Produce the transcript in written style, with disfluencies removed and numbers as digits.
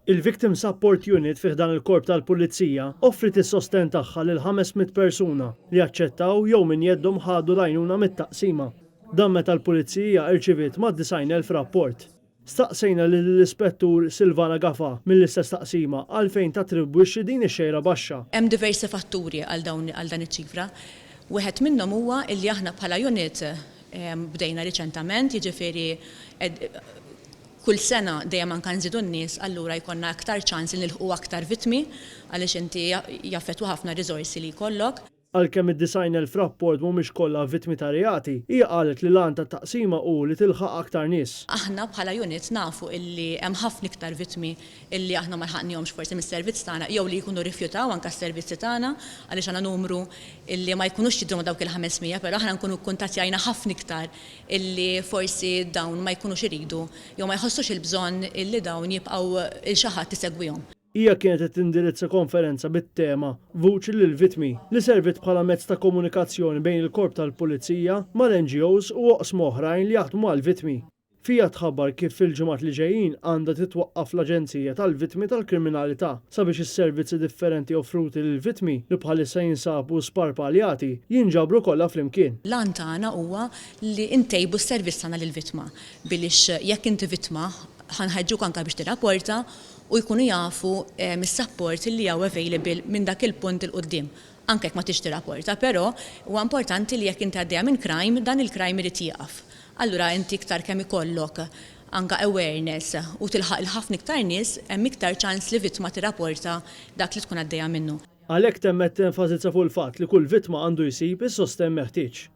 Il-Victim Support Unit fih dan il-Korp tal-Pulizija offrit is-sosten tagħha lil 500 persuna li aċċettaw jew min jeddhom ħadu l-għajnuna mit-taqsima. Dan meta l-Pulizija rċiviet ma' 90,000 rapport. Staqsejna lill-Ispettur Silvana Gafa mill-istess taqsima għalfejn tattribwixxi din ix-xejra baxxa. Hemm diversi fatturi għal dan iċ-ċifra. Wieħed minnhom huwa li aħna bħala unit bdejna riċentament, jiġifieri kull sena dejjem anke nżidu n-nies, allura jkollna aktar ċans li nilħqu aktar vittmi għaliex inti jaffettwa ħafna riżorsi li jkollok. Għalkemm id-90,000 rapport mhumiex kollha vittmi ta' reati, hija qalet li l-għan ta' taqsima hu li tilħaq aktar nies. Aħna bħala unit nafu illi hemm ħafna iktar vittmi illi aħna ma lħaqnihomx forsi mis-servizz tagħna jew li jkunu rifjutaw anke s-servizzi tagħna għaliex għandna numru illi ma jkunux jidhru ma dawk il-500, però aħna nkunu kuntattjajna ħafna iktar illi forsi dawn ma jkunux iridu jew ma jħossux il-bżonn illi dawn jibqgħu il xi ħadd isegwihom. Hija kienet qed tindirizza konferenza bit-tema Vuċi lill-Vittmi li servit bħala mezz ta' komunikazzjoni bejn il-Korp tal-Pulizija mal-NGOs u oqsma oħrajn li jaħdmu għall-vittmi. Fija tħabbar kif fil-ġimgħat li ġejjin għandha titwaqqaf l-Aġenzija tal-Vittmi tal-Kriminalità sabiex is-servizzi differenti offruti lill-vittmi li bħalissa jinsabu sparpaljati jinġabru kollha flimkien. L-għan tagħna huwa li ntejbu s-servizz tagħna lill-vittma biliex jekk inti vittma ħanħeġġuk anke biex tirrapporta u jkunu jafu mis-support li huwa available minn dak il-punt il-qudiem. Anke jekk ma tix tirrapporta, però huwa importanti li jekk inti għaddejja minn crime, dan il-crime irid jieqaf. Allura inti iktar kemm ikollok anke awareness u tilħaq il-ħafna iktar nies, hemm iktar ċans li vittma tirrapporta dak li tkun għaddejja minnu. Għalhekk temmet tenfasizza fuq il-fatt li kull vittma għandu jsib is-sosten meħtieġ.